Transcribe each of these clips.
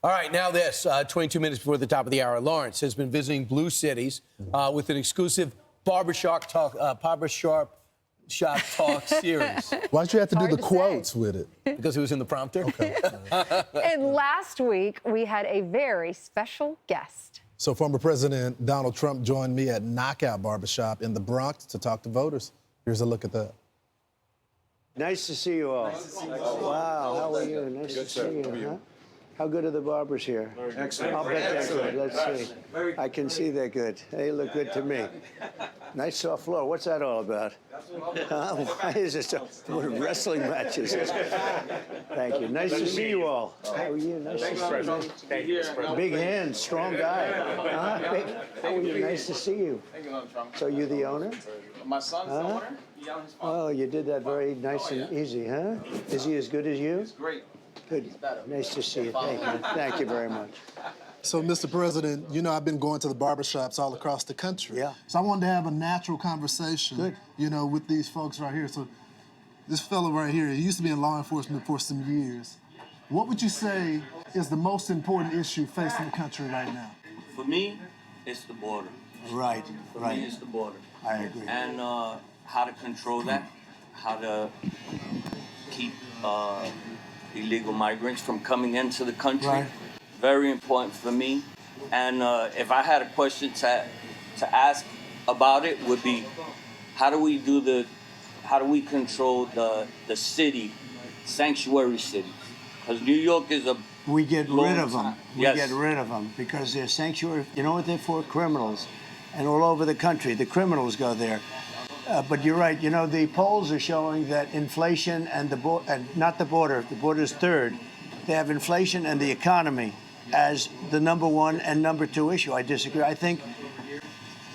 All right, now this. 22 minutes before the top of the hour, Lawrence has been visiting blue cities with an exclusive barbershop talk series. Why'd you have to do Hard the to quotes say. with it? Because it was in the prompter? Okay. And last week, we had a very special guest. So former President Donald Trump joined me at Knockout Barbershop in the Bronx to talk to voters. Here's a look at that. Nice to see you all. Wow, how are you? Nice to see you. Huh? How good are the barbers here? Excellent. I'll bet they're good. Let's see. I can see they're good. They look good to me. Nice soft floor. What's that all about? Why is it so? What wrestling matches? Thank you. Nice to see you all. How are you? Nice to see you. Big hands, strong guy. How are you? Nice to see you. So you the owner? My son's the owner. Oh, you did that very nice and easy, huh? Is he as good as you? Great. Good. Nice to see you. Thank you. Thank you very much. So, Mr. President, you know I've been going to the barbershops all across the country. Yeah. So I wanted to have a natural conversation, Good. you know, with these folks right here. So this fellow right here, he used to be in law enforcement for some years. What would you say is the most important issue facing the country right now? For me, it's the border. Right. For Right. me, it's the border. I agree. And how to control that, how to keep illegal migrants from coming into the country. Right. Very important for me. And if I had a question to ask about it, would be how do we control the city, sanctuary cities? Because New York is a We get long rid of them. time. We Yes. get rid of them because they're sanctuary. You know what they're for? Criminals. And all over the country, the criminals go there. But you're right. You know, the polls are showing that inflation and not the border's third. They have inflation and the economy as the number one and number two issue. I disagree. I think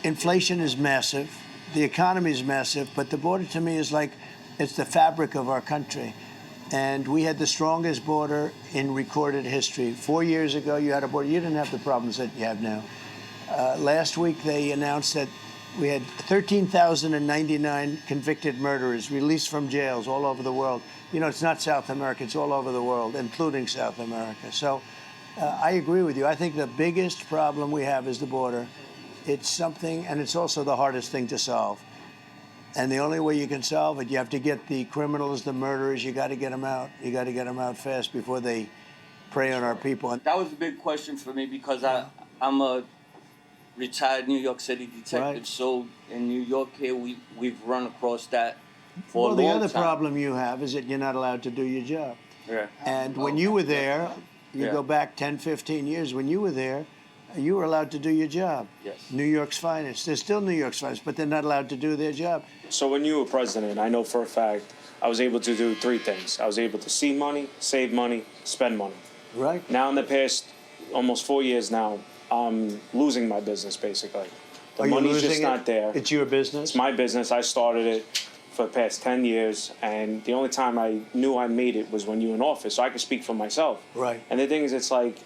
inflation is massive. The economy is massive. But the border to me is like, it's the fabric of our country. And we had the strongest border in recorded history. 4 years ago, you had a border. You didn't have the problems that you have now. Last week, they announced that we had 13,099 convicted murderers released from jails all over the world. You know, it's not South America, it's all over the world, including South America. So I agree with you. I think the biggest problem we have is the border. It's something, and it's also the hardest thing to solve. And the only way you can solve it, you have to get the criminals, the murderers, you got to get them out. You got to get them out fast before they prey on our people. That was a big question for me because I'm a retired New York City detective. Right. So in New York here, we've run across that for Well, a the long other time. problem you have is that you're not allowed to do your job. Yeah. And when you were there, you Yeah. go back 10, 15 years, when you were there, you were allowed to do your job. Yes. New York's finest. They're still New York's finest, but they're not allowed to do their job. So when you were president, I know for a fact I was able to do three things. I was able to see money, save money, spend money. Right? Now in the past almost 4 years now, I'm losing my business basically. The Are you money's losing just it? not there. It's your business? It's my business. I started it for the past 10 years, and the only time I knew I made it was when you were in office, so I can speak for myself. Right. And the thing is, it's like,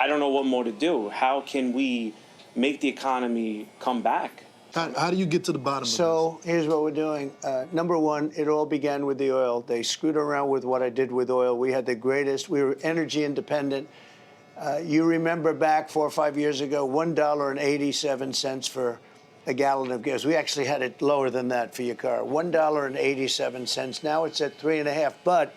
I don't know what more to do. How can we make the economy come back? How do you get to the bottom of this? So here's what we're doing. Number one, it all began with the oil. They screwed around with what I did with oil. We had the greatest, we were energy independent. You remember back 4 or 5 years ago, $1.87 for a gallon of gas. We actually had it lower than that for your car, $1.87. Now it's at 3.5, but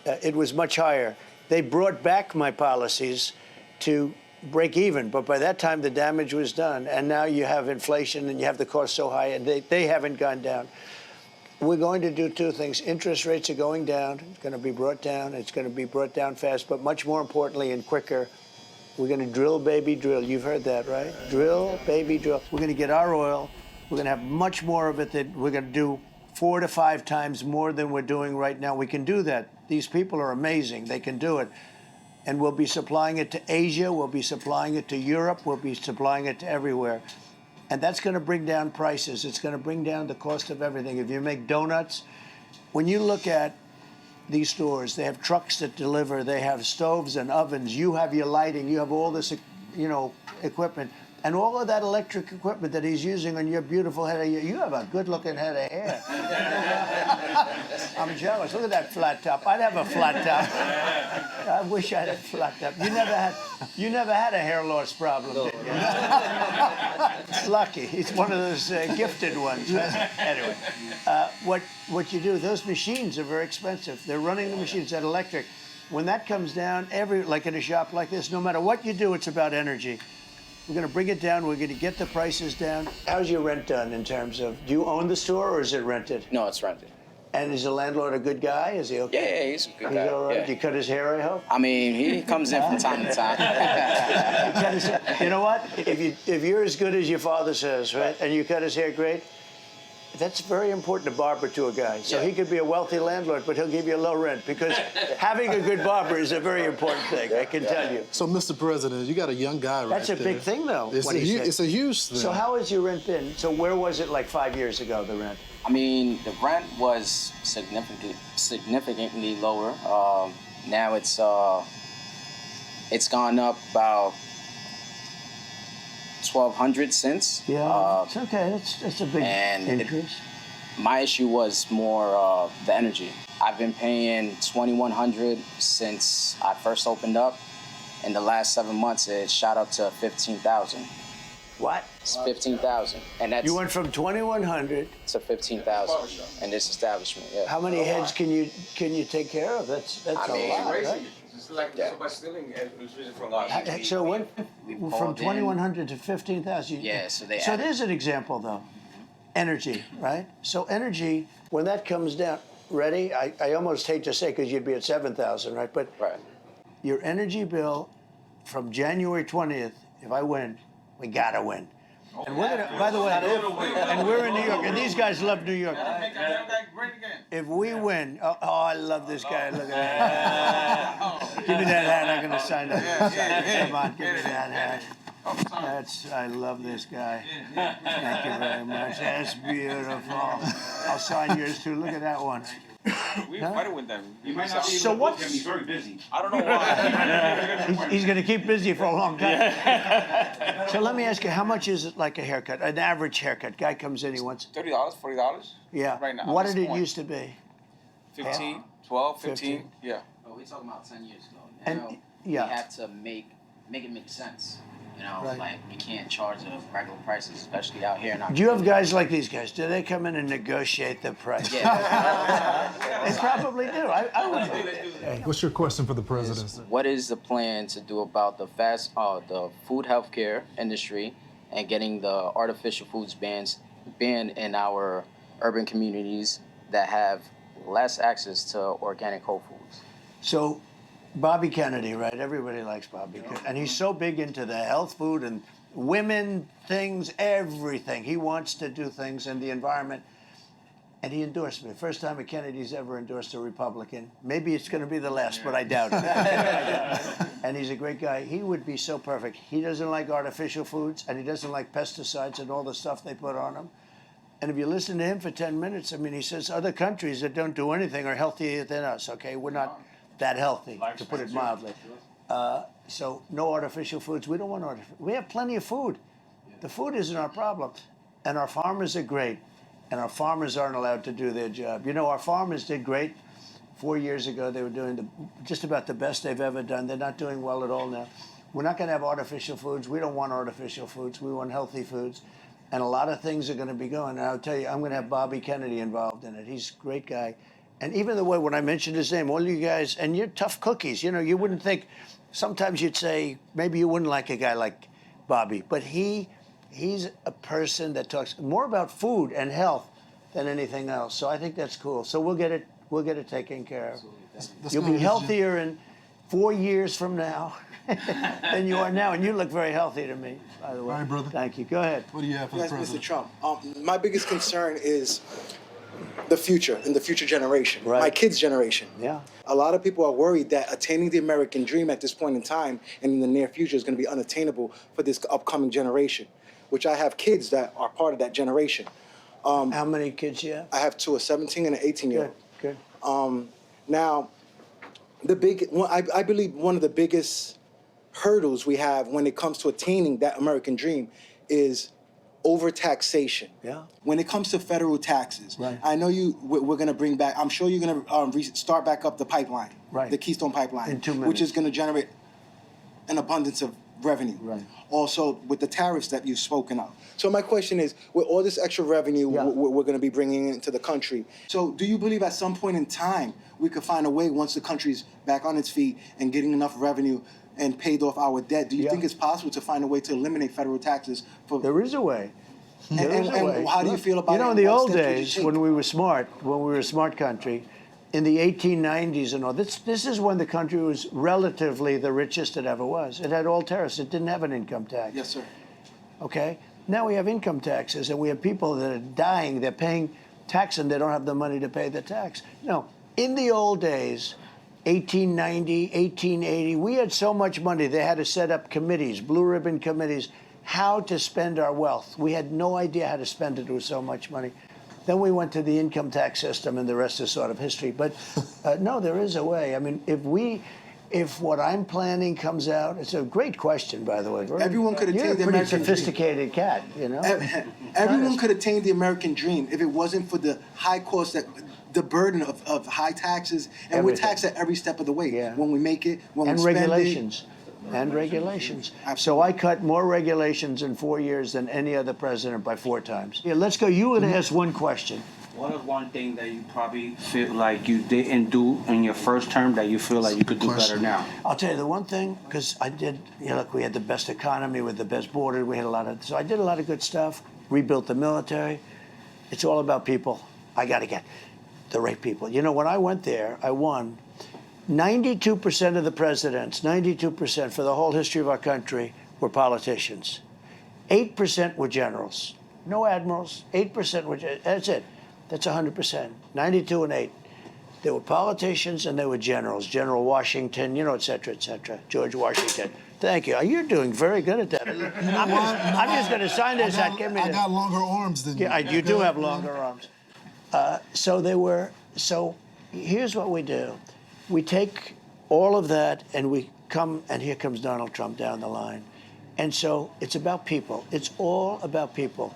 it was much higher. They brought back my policies to break even, but by that time the damage was done, and now you have inflation and you have the cost so high, and they haven't gone down. We're going to do two things. Interest rates are going down. It's going to be brought down. It's going to be brought down fast, but much more importantly and quicker, we're going to drill, baby, drill. You've heard that, right? Drill, baby, drill. We're going to get our oil. We're going to have much more of it. That we're going to do 4 to 5 times more than we're doing right now. We can do that. These people are amazing. They can do it. And we'll be supplying it to Asia. We'll be supplying it to Europe. We'll be supplying it to everywhere. And that's going to bring down prices. It's going to bring down the cost of everything. If you make donuts, when you look at these stores, they have trucks that deliver. They have stoves and ovens. You have your lighting. You have all this, equipment. And all of that electric equipment that he's using on your beautiful head of hair, you have a good-looking head of hair. I'm jealous. Look at that flat top. I'd have a flat top. I wish I had a flat top. You never had a hair loss problem, did you? It's lucky. He's one of those gifted ones. Anyway, what you do? Those machines are very expensive. They're running the machines that electric. When that comes down, like in a shop like this, no matter what you do, it's about energy. We're going to bring it down. We're going to get the prices down. How's your rent done in terms of, do you own the store or is it rented? No, it's rented. And is the landlord a good guy? Is he okay? Yeah, he's a good He's guy. all right? Yeah. Do you cut his hair, I hope? I mean, he comes in from time to time. You know what? If you're as good as your father says, right, and you cut his hair great, that's very important to barber to a guy. So he could be a wealthy landlord, but he'll give you a low rent because having a good barber is a very important thing, I can tell you. So, Mr. President, you got a young guy right That's there. a big thing, though. It's a huge thing. So how has your rent been? So where was it like 5 years ago, the rent? I mean, the rent was significantly lower. Now it's gone up about 1,200 since. Yeah, it's okay. It's a big and increase. My issue was more the energy. I've been paying $2,100 since I first opened up. In the last 7 months, it shot up to $15,000. What? It's $15,000, and that's You went from 2,100. to $15,000 in this establishment. Yeah. How many heads can you take care of? That's a lot, right? So when from pulled in. 2,100 to 15,000. Yeah, so they So added- there's an example though. Energy, right? So energy, when that comes down, ready? I almost hate to say because you'd be at 7,000, right? But Right. your energy bill from January 20th, if I win, we gotta win. And we're gonna, by the way, and we're in New York, and these guys love New York. If we win, oh, I love this guy. Look at that. Give me that hat. I'm gonna sign it. Come on, give me that hat. I love this guy. Thank you very much. That's beautiful. I'll sign yours too. Look at that one. We fight with them. You might not be So able to what? book him. He's very busy. I don't know why. He's gonna keep busy for a long time. So let me ask you, how much is it like a haircut? An average haircut. Guy comes in, he wants. $30, $40. Yeah. Right now. What at did this it point. used to be? 15, 12, 15. 15. Yeah. But we're talking about 10 years ago. And- Now, yeah. we had to make it make sense. You know, Right. like we can't charge the regular prices, especially out here in our Do you have guys like these guys? Do they come in and negotiate the price? Yeah. They probably do. I would do. What's your question for the president? What is the plan to do about the the food healthcare industry and getting the artificial foods banned in our urban communities that have less access to organic whole foods? So, Bobby Kennedy, right? Everybody likes Bobby, and he's so big into the health food and women things, everything. He wants to do things in the environment, and he endorsed me. First time a Kennedy's ever endorsed a Republican. Maybe it's going to be the last, but I doubt it. And he's a great guy. He would be so perfect. He doesn't like artificial foods, and he doesn't like pesticides and all the stuff they put on them. And if you listen to him for 10 minutes, I mean, he says other countries that don't do anything are healthier than us. Okay, we're not that healthy, to put it mildly. So no artificial foods. We don't want artificial. We have plenty of food. The food isn't our problem. And our farmers are great. And our farmers aren't allowed to do their job. You know, our farmers did great. 4 years ago, they were doing just about the best they've ever done. They're not doing well at all now. We're not going to have artificial foods. We don't want artificial foods. We want healthy foods. And a lot of things are going to be going. And I'll tell you, I'm going to have Bobby Kennedy involved in it. He's a great guy. And even the way when I mentioned his name, all you guys, and you're tough cookies. You know, you wouldn't think, sometimes you'd say, maybe you wouldn't like a guy like Bobby. But he's a person that talks more about food and health than anything else. So I think that's cool. So we'll get it taken care of. You'll be healthier in 4 years from now than you are now. And you look very healthy to me, by the way. All right, brother. Thank you. Go ahead. What do you have for the Yes, Mr. president? Trump. My biggest concern is the future and the future generation, Right. my kids' generation. Yeah. A lot of people are worried that attaining the American dream at this point in time and in the near future is going to be unattainable for this upcoming generation, which I have kids that are part of that generation. How many kids you have? I have two, a 17 and an 18-year-old. Good. Now, I believe one of the biggest hurdles we have when it comes to attaining that American dream is overtaxation. Yeah. When it comes to federal taxes, Right. I know we're going to bring back, I'm sure you're going to start back up the pipeline, Right. the Keystone Pipeline, In 2 which minutes. is going to generate an abundance of revenue. Right. Also, with the tariffs that you've spoken of. So my question is, with all this extra revenue Yeah. we're going to be bringing into the country, so do you believe at some point in time we could find a way, once the country's back on its feet and getting enough revenue and paid off our debt, do you Yeah. think it's possible to find a way to eliminate federal taxes for? There is a way. There is a and way. how do you Look, feel about you know, it? in the What old steps would you days, take? when we were a smart country, in the 1890s and all, this is when the country was relatively the richest it ever was. It had all tariffs. It didn't have an income tax. Yes, sir. Okay? Now we have income taxes, and we have people that are dying. They're paying tax, and they don't have the money to pay the tax. No, in the old days, 1890, 1880, we had so much money, they had to set up committees, blue ribbon committees, how to spend our wealth. We had no idea how to spend it with so much money. Then we went to the income tax system, and the rest is sort of history. But no, there is a way. I mean, if what I'm planning comes out, it's a great question, by the way. Everyone could You're attain a the pretty American dream. sophisticated cat, you know. Everyone could attain the American dream if it wasn't for the high cost, the burden of high taxes, and we're Everything. taxed at every step of the way. Yeah. When we make it, when And we spend regulations. And regulations. So I cut more regulations in 4 years than any other president by 4 times. Yeah, let's go. You would ask one question. What is one thing that you probably feel like you didn't do in your first term that you feel like you could do better now? I'll tell you the one thing, because I did, look, we had the best economy with the best border. We had so I did a lot of good stuff, rebuilt the military. It's all about people. I got to get the right people. You know, when I went there, I won. 92% of the presidents, 92% for the whole history of our country were politicians. 8% were generals. No admirals. 8% were, that's it. That's 100%. 92 and 8. They were politicians and they were generals. General Washington, et cetera, et cetera. George Washington. Thank you. You're doing very good at that. I'm just going to sign this. I got longer arms than you. Yeah, you do have longer arms. So here's what we do. We take all of that and we come, and here comes Donald Trump down the line. And so it's about people. It's all about people.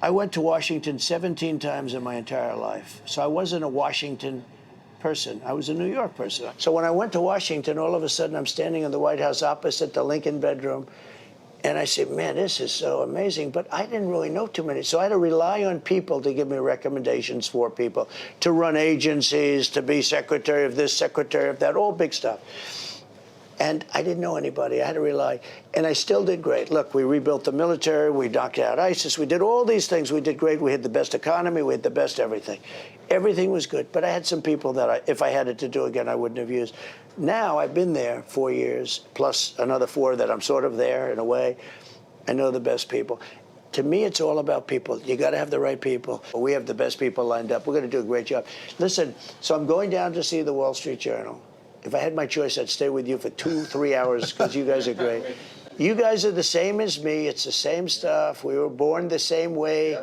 I went to Washington 17 times in my entire life. So I wasn't a Washington person. I was a New York person. So when I went to Washington, all of a sudden I'm standing in the White House opposite the Lincoln bedroom. And I said, man, this is so amazing. But I didn't really know too many. So I had to rely on people to give me recommendations for people, to run agencies, to be secretary of this, secretary of that, all big stuff. And I didn't know anybody. I had to rely. And I still did great. Look, we rebuilt the military. We knocked out ISIS. We did all these things. We did great. We had the best economy. We had the best everything. Everything was good. But I had some people that, if I had it to do again, I wouldn't have used. Now I've been there 4 years, plus another 4 that I'm sort of there in a way. I know the best people. To me, it's all about people. You got to have the right people. We have the best people lined up. We're going to do a great job. Listen, so I'm going down to see the Wall Street Journal. If I had my choice, I'd stay with you for 2-3 hours because you guys are great. You guys are the same as me. It's the same stuff. We were born the same way.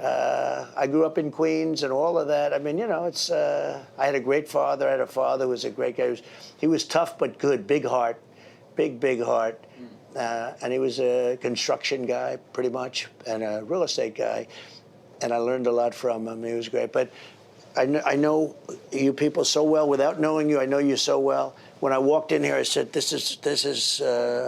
I grew up in Queens and all of that. I mean, it's. I had a great father. I had a father who was a great guy. He was tough but good, big heart, big heart. And he was a construction guy, pretty much, and a real estate guy. And I learned a lot from him. He was great. But I know you people so well without knowing you. I know you so well. When I walked in here, I said, this is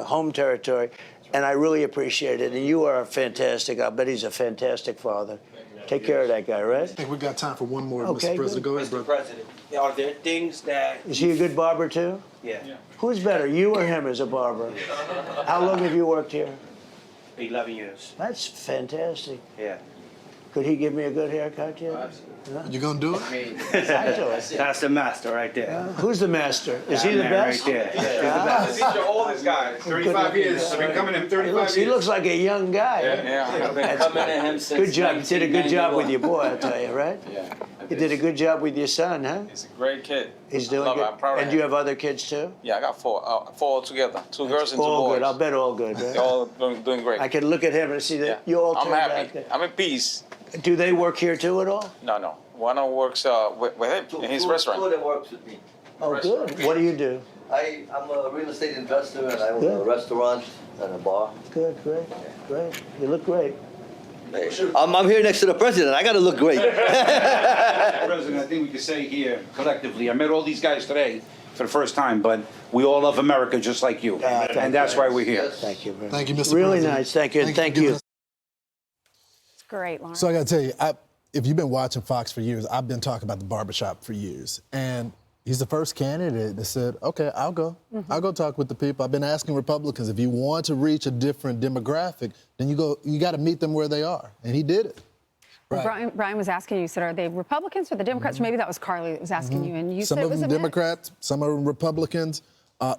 home territory. And I really appreciate it. And you are fantastic. I bet he's a fantastic father. Take care of that guy, right? I think we got time for one more, Okay, Mr. President. Go ahead, Mr. brother. President, are there things that... Is he a good barber, too? Yeah. Who's better, you or him as a barber? How long have you worked here? 11 years. That's fantastic. Yeah. Could he give me a good haircut yet? You gonna do it? I do it. That's the master right there. Who's the master? Is he the That man best? Right there. He's your oldest guy. 35 years. I've been coming in 35 years. He looks like a young guy. Yeah. I've been coming to him since Good job. You did a good job with your 1991. boy, I'll tell you, right? Yeah. You did a good job with your son, huh? He's a great kid. He's doing Love it. good. I'm proud of And him. you have other kids, too? Yeah, I got 4 altogether. 2 girls and 2 All boys. good. I'll bet all good, right? They're all doing great. I can look at him and see that Yeah. you all I'm turned out happy. good. I'm in peace. Do they work here, too, at all? No. One of them works with him in his restaurant. Two that works with me. Oh, good. What do you do? I'm a real estate investor, and I own a restaurant and a bar. Good, great. You look great. Hey, I'm here next to the president. I got to look great. President, I think we could say here collectively, I met all these guys today for the first time, but we all love America just like you. And that's why we're here. Thank you. Thank you, Mr. Really President. nice. Thank you. Thank for you. giving us- It's great, Lawrence. So I got to tell you, if you've been watching Fox for years, I've been talking about the barbershop for years. And he's the first candidate that said, okay, I'll go. I'll go talk with the people. I've been asking Republicans, if you want to reach a different demographic, then you got to meet them where they are. And he did it. Right. Brian was asking you, said, are they Republicans or the Democrats? Or maybe that was Carly that was asking you, and you Some said it of was them a mix. Democrats, some of them Republicans.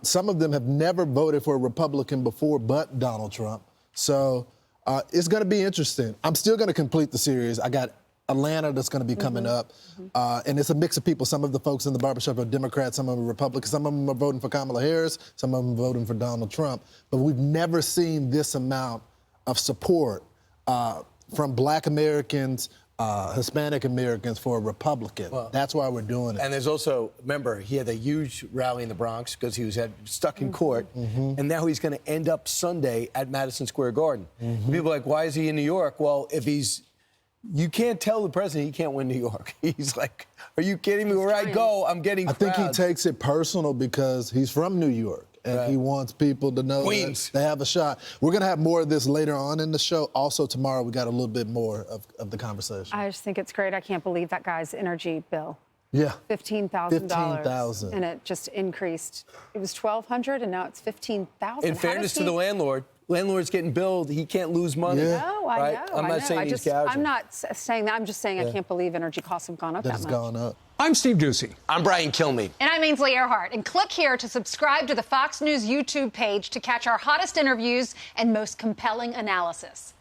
Some of them have never voted for a Republican before but Donald Trump. So it's going to be interesting. I'm still going to complete the series. I got Atlanta that's going to be coming up. And it's a mix of people. Some of the folks in the barbershop are Democrats, some of them are Republicans, some of them are voting for Kamala Harris, some of them are voting for Donald Trump. But we've never seen this amount of support from Black Americans, Hispanic Americans for a Republican. Well, that's why we're doing it. And there's also, remember, he had a huge rally in the Bronx because he was stuck in court. And now he's going to end up Sunday at Madison Square Garden. People are like, why is he in New York? Well, you can't tell the president he can't win New York. He's like, are you kidding me? Where I go, I'm getting crowds. I think he takes it personal because he's from New York. And he wants people to know that they have a shot. We're going to have more of this later on in the show. Also, tomorrow, we got a little bit more of the conversation. I just think it's great. I can't believe that guy's energy bill. Yeah. $15,000. $15,000. And it just increased. It was $1,200, and now it's $15,000. In fairness to the landlord's getting billed. He can't lose money. No, I know. I'm not saying he's gouging. I'm not saying that. I'm just saying I can't believe energy costs have gone up that much. That's gone up. I'm Steve Ducey. I'm Brian Kilmeade. And I'm Ainsley Earhart. And click here to subscribe to the Fox News YouTube page to catch our hottest interviews and most compelling analysis.